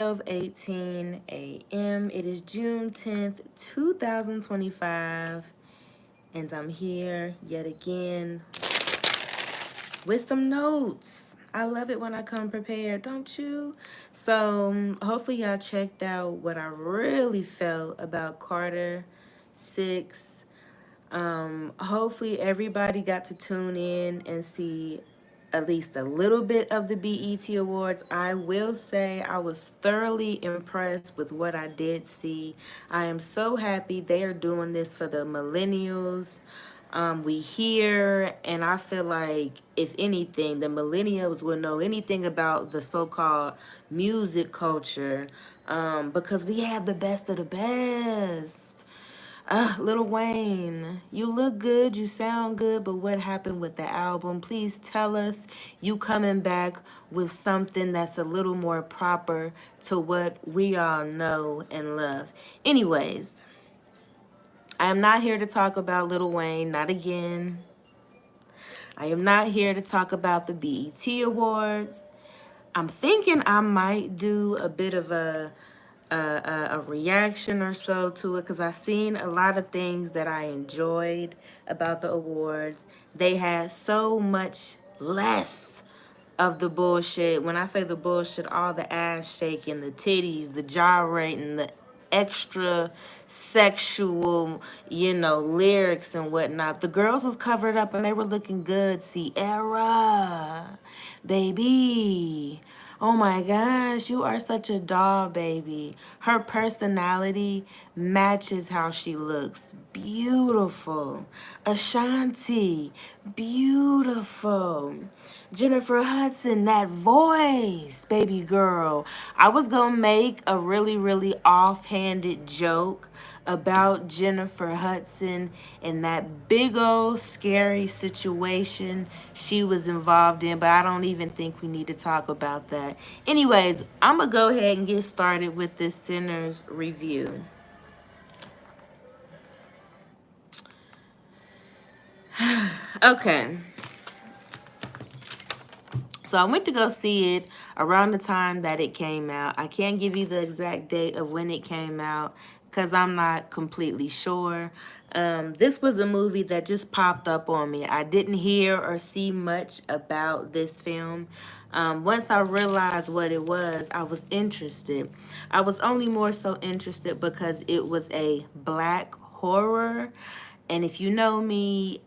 12:18 a.m. It is June 10th, 2025, and I'm here yet again with some notes. I love it when I come prepared, don't you? So, hopefully, y'all checked out what I really felt about Carter 6. Hopefully, everybody got to tune in and see at least a little bit of the BET Awards. I will say I was thoroughly impressed with what I did see. I am so happy they are doing this for the millennials. We hear, and I feel like, if anything, the millennials will know anything about the so-called music culture, because we have the best of the best. Lil Wayne, you look good, you sound good, but what happened with the album? Please tell us you coming back with something that's a little more proper to what we all know and love. Anyways, I am not here to talk about Lil Wayne, not again. I am not here to talk about the BET Awards. I'm thinking I might do a bit of a reaction or so to it, because I seen a lot of things that I enjoyed about the awards. They had so much less of the bullshit. When I say the bullshit, all the ass shaking, the titties, the gyrating, the extra sexual, lyrics and whatnot. The girls was covered up and they were looking good. Sierra, baby. Oh my gosh, you are such a doll, baby. Her personality matches how she looks. Beautiful. Ashanti, beautiful. Jennifer Hudson, that voice, baby girl. I was gonna make a really, really offhanded joke about Jennifer Hudson and that big old scary situation she was involved in, but I don't even think we need to talk about that. Anyways, I'm gonna go ahead and get started with this Sinners review. Okay. So I went to go see it around the time that it came out. I can't give you the exact date of when it came out because I'm not completely sure. This was a movie that just popped up on me. I didn't hear or see much about this film. Once I realized what it was, I was interested. I was only more so interested because it was a black horror. And if you know me,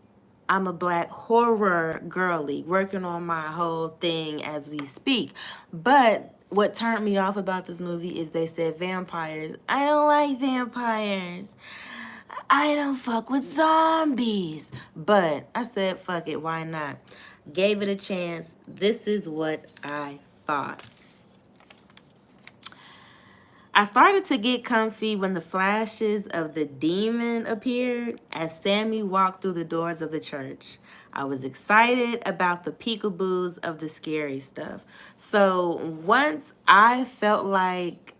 I'm a black horror girly, working on my whole thing as we speak. But what turned me off about this movie is they said vampires. I don't like vampires. I don't fuck with zombies. But I said, fuck it, why not? Gave it a chance. This is what I thought. I started to get comfy when the flashes of the demon appeared as Sammy walked through the doors of the church. I was excited about the peekaboos of the scary stuff. So once I felt like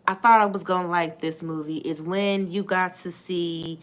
I thought I was going to like this movie is when you got to see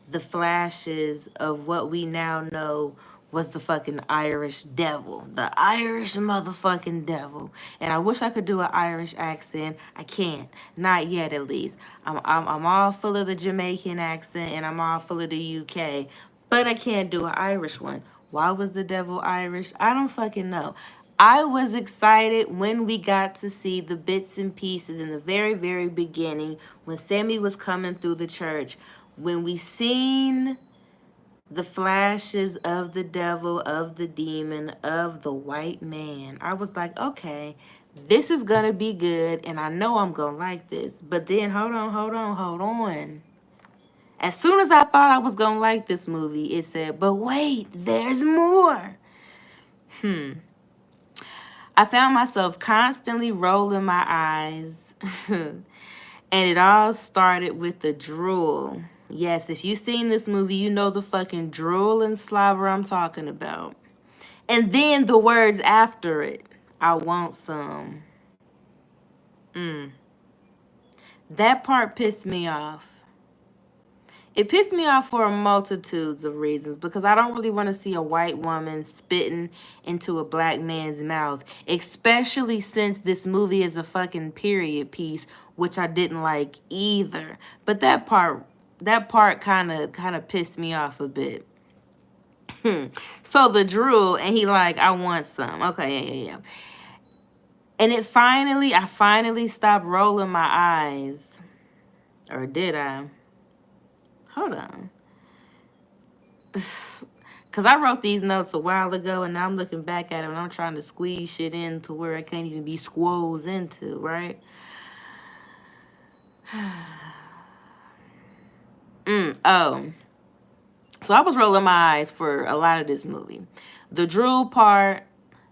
the flashes of what we now know was the fucking Irish devil. The Irish motherfucking devil. And I wish I could do an Irish accent. I can't. Not yet, at least. I'm all full of the Jamaican accent and I'm all full of the UK. But I can't do an Irish one. Why was the devil Irish? I don't fucking know. I was excited when we got to see the bits and pieces in the very, very beginning when Sammy was coming through the church. When we seen the flashes of the devil, of the demon, of the white man, I was like, okay, this is going to be good and I know I'm going to like this. But then, hold on. As soon as I thought I was going to like this movie, it said, but wait, there's more. I found myself constantly rolling my eyes. And it all started with the drool. Yes, if you've seen this movie, you know the fucking drool and slobber I'm talking about. And then the words after it. I want some. That part pissed me off. It pissed me off for a multitudes of reasons because I don't really want to see a white woman spitting into a black man's mouth, especially since this movie is a fucking period piece, which I didn't like either. But that part kind of pissed me off a bit. So the drool, and he like, I want some. Okay, yeah. And I finally stopped rolling my eyes. Or did I? Hold on. Because I wrote these notes a while ago, and now I'm looking back at them, and I'm trying to squeeze shit into where it can't even be squoze into, right? Oh. So I was rolling my eyes for a lot of this movie. The drool part,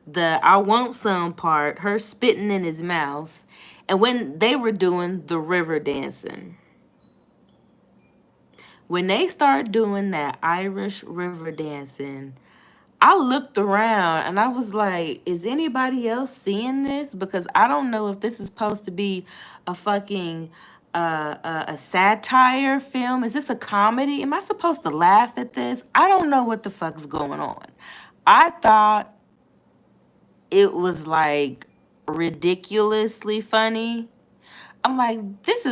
the I want some part, her spitting in his mouth, and when they were doing the river dancing. When they start doing that Irish river dancing, I looked around and I was like, is anybody else seeing this? Because I don't know if this is supposed to be a fucking a satire film. Is this a comedy? Am I supposed to laugh at this? I don't know what the fuck's going on. I thought it was like ridiculously funny. I'm like, this.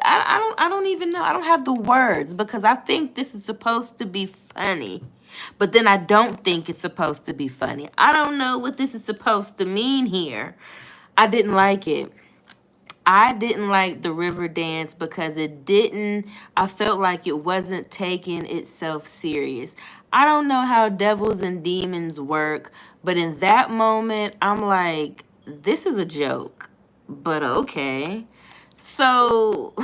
I don't even know. I don't have the words because I think this is supposed to be funny, but then I don't think it's supposed to be funny. I don't know what this is supposed to mean here. I didn't like it. I didn't like the river dance because it didn't, I felt like it wasn't taking itself serious. I don't know how devils and demons work, but in that moment, I'm like, this is a joke, but okay. So,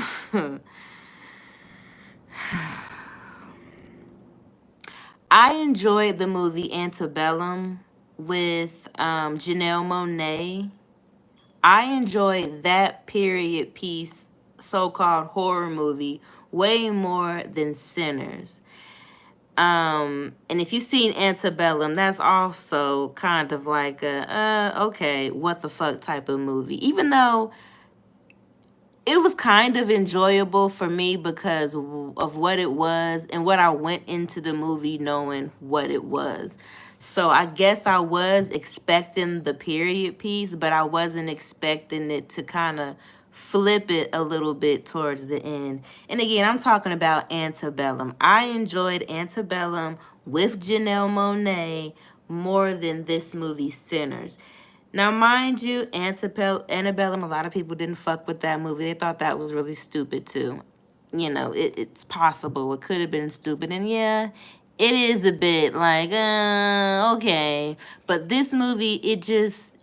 I enjoyed the movie Antebellum with Janelle Monáe. I enjoyed that period piece, so-called horror movie, way more than Sinners. And if you've seen Antebellum, that's also kind of like a, okay, what the fuck type of movie. Even though it was kind of enjoyable for me because of what it was and what I went into the movie knowing what it was. So I guess I was expecting the period piece, but I wasn't expecting it to kind of flip it a little bit towards the end. And again, I'm talking about Antebellum. I enjoyed Antebellum with Janelle Monáe more than this movie Sinners. Now, mind you, Antebellum, a lot of people didn't fuck with that movie. They thought that was really stupid, too. You know, it's possible. It could have been stupid. And yeah, it is a bit like, okay. But this movie, it just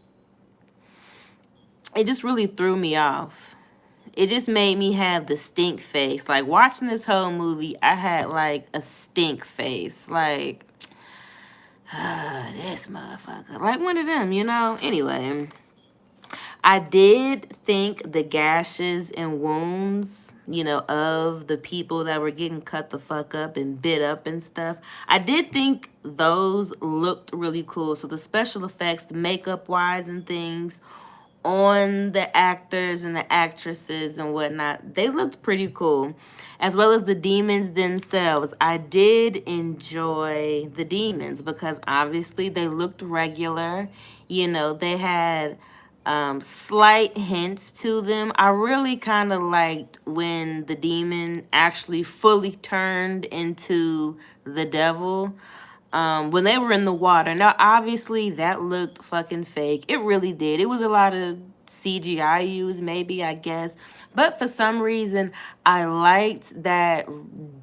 really threw me off. It just made me have the stink face. Like, watching this whole movie, I had, like, a stink face. Like, this motherfucker. Like one of them, you know? Anyway. I did think the gashes and wounds, of the people that were getting cut the fuck up and bit up and stuff, I did think those looked really cool. So the special effects, makeup wise and things on the actors and the actresses and whatnot, they looked pretty cool. As well as the demons themselves. I did enjoy the demons because obviously they looked regular. They had slight hints to them. I really kind of liked when the demon actually fully turned into the devil. When they were in the water. Now, obviously, that looked fucking fake. It really did. It was a lot of CGI used, maybe, I guess. But for some reason, I liked that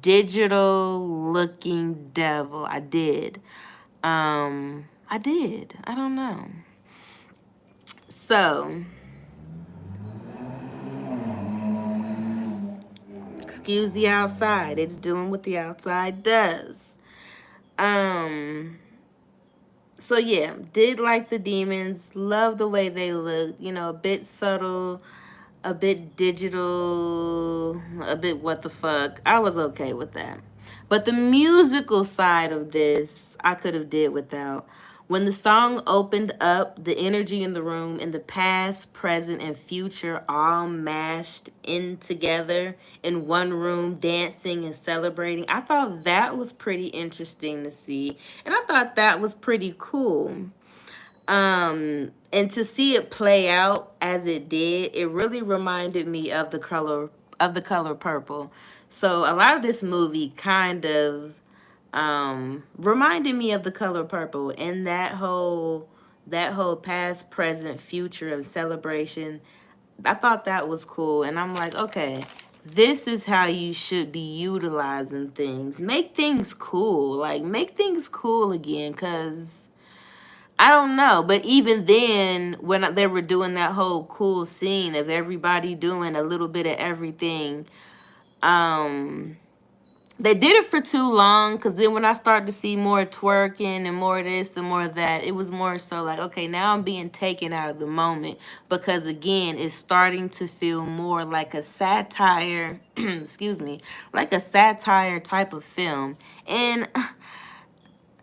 digital-looking devil. I did. I did. I don't know. So, excuse the outside. It's doing what the outside does. So yeah, did like the demons, love the way they looked, a bit subtle, a bit digital, a bit what the fuck. I was okay with that. But the musical side of this, I could have did without. When the song opened up, the energy in the room and the past, present, and future all mashed in together in one room, dancing and celebrating. I thought that was pretty interesting to see. And I thought that was pretty cool. And to see it play out as it did, it really reminded me of the color purple. So a lot of this movie kind of reminded me of the color purple, and that whole past, present, future of celebration. I thought that was cool, and I'm like, okay, this is how you should be utilizing things. Make things cool, like make things cool again, cause I don't know, but even then, when they were doing that whole cool scene of everybody doing a little bit of everything, um, they did it for too long. Because then when I started to see more twerking and more of this and more of that, it was more so like, okay, now I'm being taken out of the moment. Because again, it's starting to feel more like a satire, excuse me, like a satire type of film. And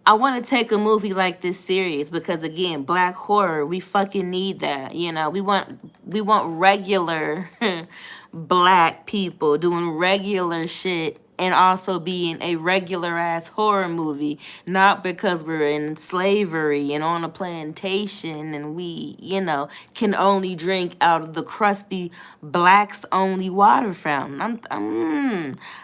I want to take a movie like this serious because again, black horror, we fucking need that. We want regular black people doing regular shit and also being a regular ass horror movie, not because we're in slavery and on a plantation and we, can only drink out of the crusty blacks only water fountain.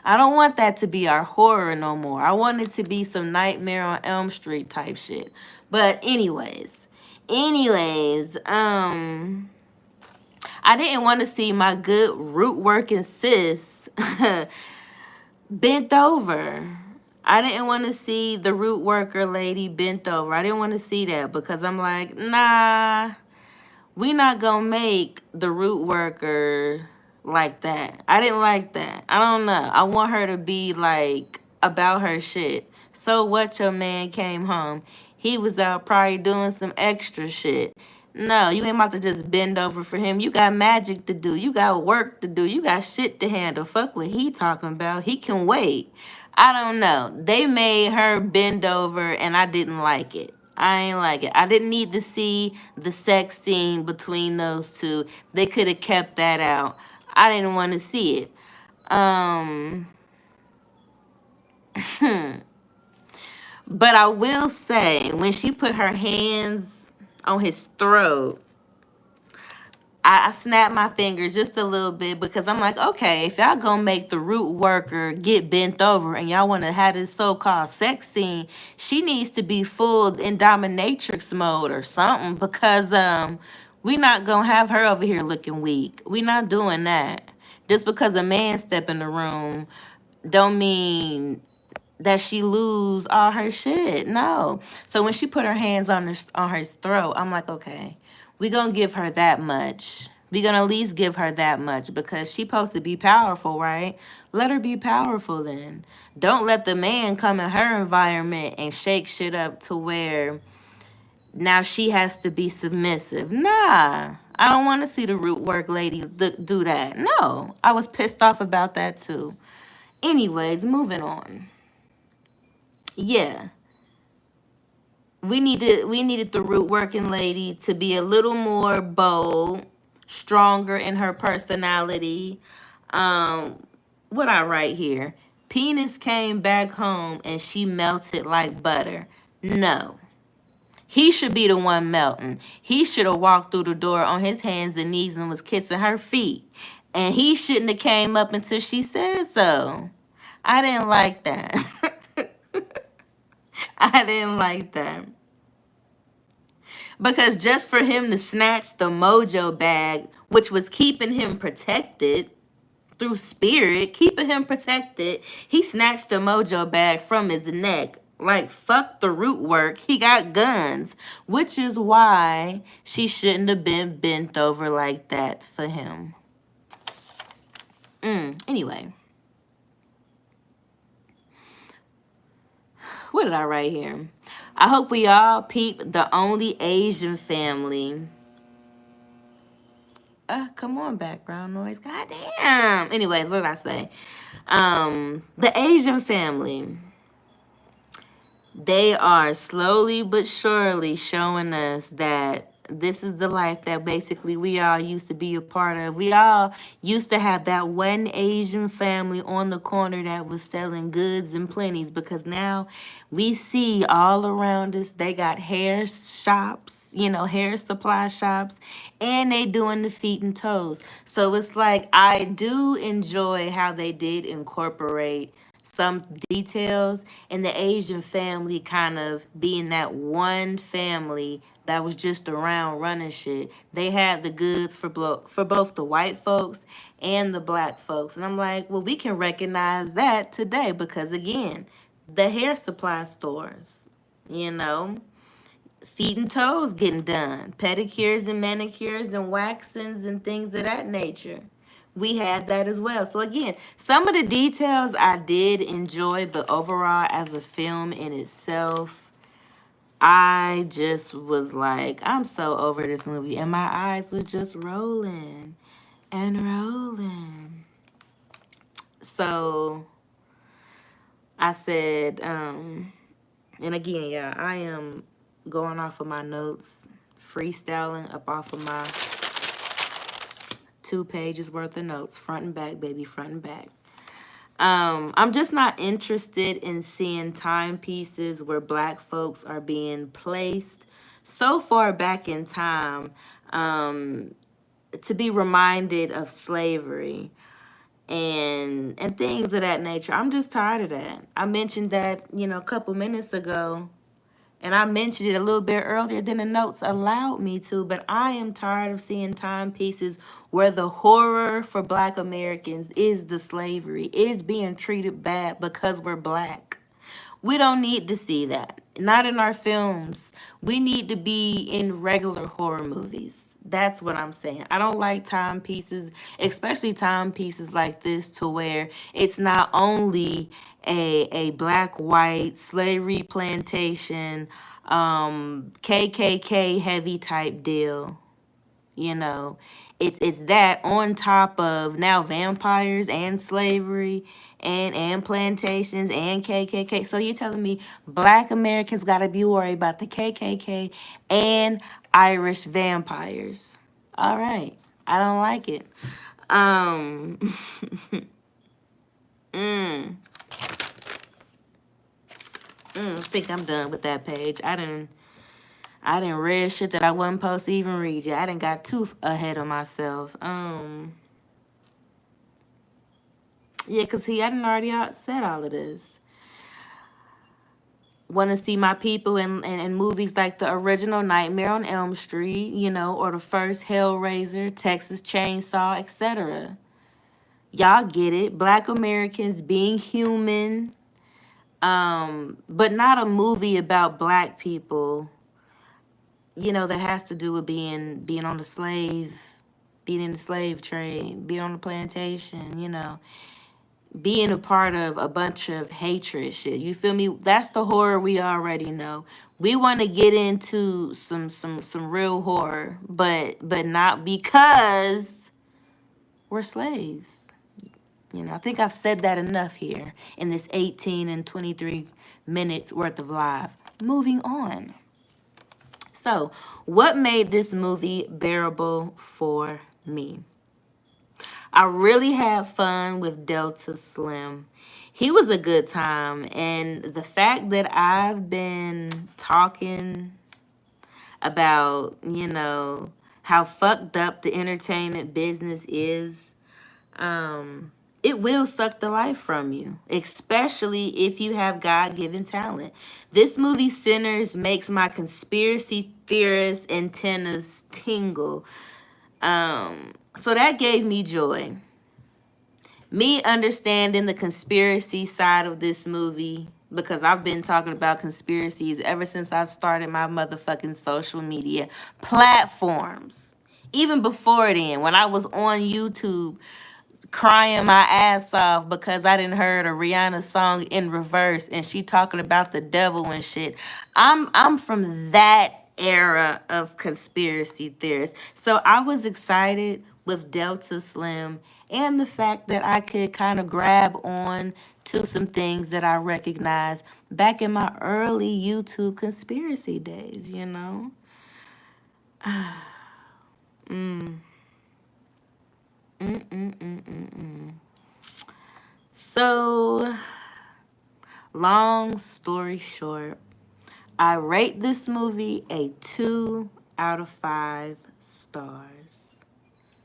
I don't want that to be our horror no more. I want it to be some Nightmare on Elm Street type shit. But anyways, I didn't want to see my good root working sis bent over. I didn't want to see the root worker lady bent over. I didn't want to see that because I'm like, nah, we not gonna make the root worker like that. I didn't like that. I don't know. I want her to be like about her shit. So what, your man came home? He was out probably doing some extra shit. No, you ain't about to just bend over for him. You got magic to do. You got work to do. You got shit to handle. Fuck what he talking about. He can wait. I don't know. They made her bend over and I didn't like it. I ain't like it. I didn't need to see the sex scene between those two. They could have kept that out. I didn't want to see it. Um but I will say when she put her hands on his throat, I snapped my fingers just a little bit because I'm like, okay, if y'all gonna make the root worker get bent over and y'all want to have this so-called sex scene, she needs to be full in dominatrix mode or something because we not gonna have her over here looking weak. We not doing that. Just because a man step in the room don't mean that she lose all her shit. No. So when she put her hands on her throat, I'm like, okay, we gonna give her that much. We gonna at least give her that much because she supposed to be powerful, right? Let her be powerful then. Don't let the man come in her environment and shake shit up to where now she has to be submissive. Nah. I don't want to see the root work lady do that. No. I was pissed off about that too. Anyways, moving on. Yeah, we needed the root working lady to be a little more bold, stronger in her personality. Um, what I write here? Penis came back home and she melted like butter. No. He should be the one melting. He should have walked through the door on his hands and knees and was kissing her feet. And he shouldn't have came up until she said so. I didn't like that. I didn't like that. Because just for him to snatch the mojo bag, which was keeping him protected through spirit, keeping him protected, he snatched the mojo bag from his neck. Like, fuck the root work. He got guns, which is why she shouldn't have been bent over like that for him. Anyway, what did I write here? I hope we all peep the only Asian family. Come on, background noise. God damn. Anyways, what did I say? The Asian family. They are slowly but surely showing us that this is the life that basically we all used to be a part of. We all used to have that one Asian family on the corner that was selling goods and plenties, because now we see all around us they got hair shops, hair supply shops, and they doing the feet and toes. So it's like I do enjoy how they did incorporate some details, and the Asian family kind of being that one family that was just around running shit. They had the goods for both the white folks and the black folks. And I'm like, well, we can recognize that today because, again, the hair supply stores, you know, feet and toes getting done, pedicures and manicures and waxings and things of that nature. We had that as well. So again, some of the details I did enjoy, but overall as a film in itself, I just was like, I'm so over this movie, and my eyes was just rolling and rolling. So I said, and again, yeah, I am going off of my notes, freestyling up off of my 2 pages worth of notes, front and back, baby, front and back. I'm just not interested in seeing timepieces where black folks are being placed so far back in time, to be reminded of slavery and things of that nature. I'm just tired of that. I mentioned that, a couple minutes ago, and I mentioned it a little bit earlier than the notes allowed me to, but I am tired of seeing timepieces where the horror for black Americans is the slavery, is being treated bad because we're black. We don't need to see that. Not in our films. We need to be in regular horror movies. That's what I'm saying. I don't like timepieces, especially timepieces like this, to where it's not only a black white slavery plantation, KKK heavy type deal. You know, it's that on top of now vampires and slavery and plantations and KKK. So you're telling me black Americans got to be worried about the KKK and Irish vampires? All right, I don't like it. Um, I think I'm done with that page. I didn't read shit that I wasn't supposed to even read yet. I didn't got too ahead of myself. Yeah, cause I didn't already said all of this. Want to see my people in movies like the original Nightmare on Elm Street, or the first Hellraiser, Texas Chainsaw, etc. Y'all get it. Black Americans being human, but not a movie about black people, that has to do with being on the slave, being in the slave trade, being on the plantation, being a part of a bunch of hatred shit. You feel me? That's the horror we already know. We want to get into some real horror, but not because we're slaves. I think I've said that enough here in this 18 and 23 minutes worth of live. Moving on. So, what made this movie bearable for me? I really had fun with Delta Slim. He was a good time. And the fact that I've been talking about, how fucked up the entertainment business is, it will suck the life from you, especially if you have God-given talent. This movie Sinners makes my conspiracy theorist antennas tingle. So that gave me joy. Me understanding the conspiracy side of this movie, because I've been talking about conspiracies ever since I started my motherfucking social media platforms. Even before then, when I was on YouTube crying my ass off because I didn't heard a Rihanna song in reverse and she talking about the devil and shit. I'm from that era of conspiracy theorists. So I was excited with Delta Slim, and the fact that I could kind of grab on to some things that I recognized back in my early YouTube conspiracy days, you know? Mm. Mm-mm-mm-mm-mm. So, long story short, I rate this movie a 2 out of 5 stars.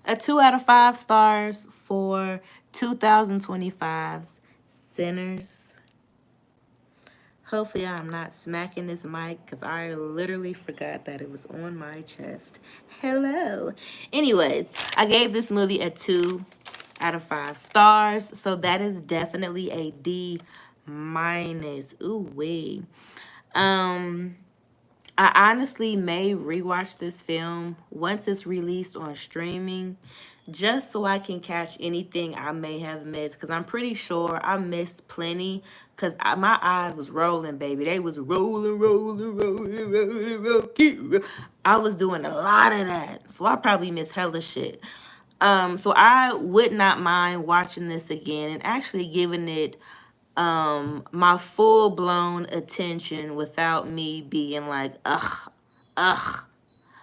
A 2 out of 5 stars for 2025's Sinners. Hopefully I'm not smacking this mic because I literally forgot that it was on my chest. Hello. Anyways, I gave this movie a 2 out of 5 stars. So that is definitely a D minus. Ooh wee. I honestly may rewatch this film once it's released on streaming just so I can catch anything I may have missed, because I'm pretty sure I missed plenty because my eyes was rolling, baby. They was rolling, rolling, rolling, rolling, rolling. I was doing a lot of that, so I probably missed hella shit. So I would not mind watching this again and actually giving it my full blown attention without me being like, ugh, ugh,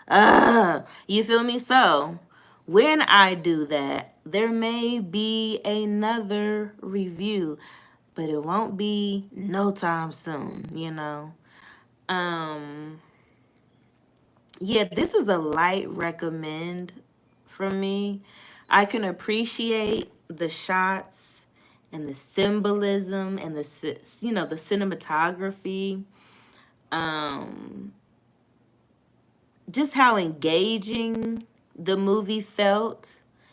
ugh. You feel me? So when I do that, there may be another review, but it won't be no time soon, you know. Um yeah, this is a light recommend from me. I can appreciate the shots and the symbolism and the cinematography. Um, just how engaging the movie felt.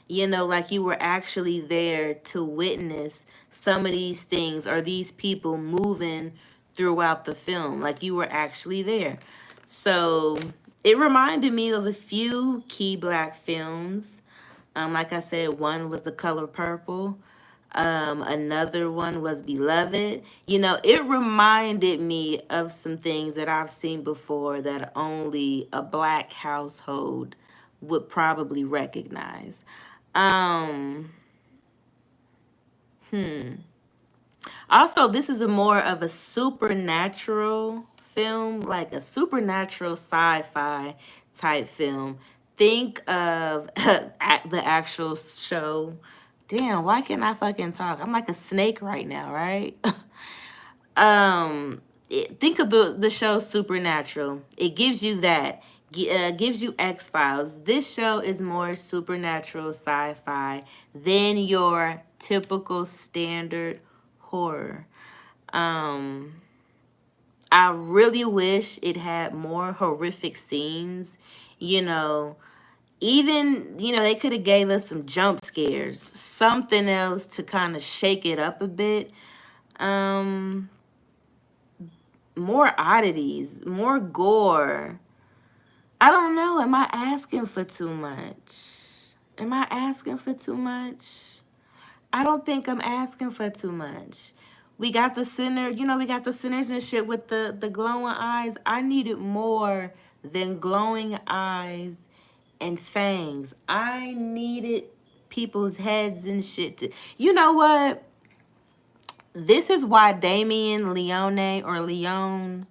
You know, like you were actually there to witness some of these things or these people moving throughout the film. Like you were actually there. So it reminded me of a few key black films. Like I said, one was The Color Purple. Another one was Beloved. You know, it reminded me of some things that I've seen before that only a black household would probably recognize. Um, Also, this is a more of a supernatural film, like a supernatural sci-fi type film. Think of the actual show. Damn, why can't I fucking talk? I'm like a snake right now, right? Think of the show Supernatural. It gives you that. Gives you X-Files. This show is more supernatural sci-fi than your typical standard horror. Um, I really wish it had more horrific scenes. You know, even, they could have gave us some jump scares, something else to kind of shake it up a bit. Um, More oddities, more gore. I don't know. Am I asking for too much? Am I asking for too much? I don't think I'm asking for too much. We got the center, we got the centers and shit with the glowing eyes. I needed more than glowing eyes and fangs. I needed people's heads and shit to. You know what? This is why Damien Leone or Leone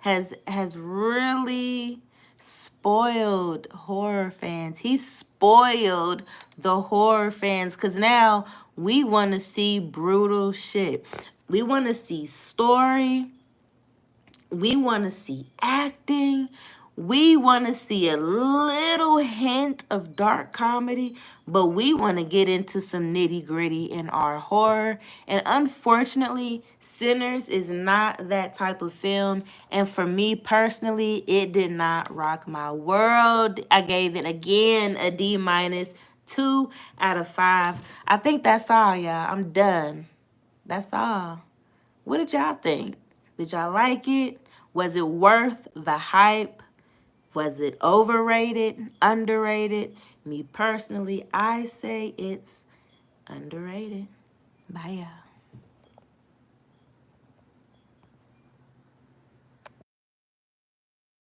has really spoiled horror fans. He spoiled the horror fans because now we want to see brutal shit. We want to see story. We want to see acting. We want to see a little hint of dark comedy, but we want to get into some nitty gritty in our horror. And unfortunately, Sinners is not that type of film. And for me personally, it did not rock my world. I gave it again a D minus, 2 out of 5. I think that's all, y'all. I'm done. That's all. What did y'all think? Did y'all like it? Was it worth the hype? Was it overrated? Underrated? Me personally, I say it's underrated. Bye, y'all.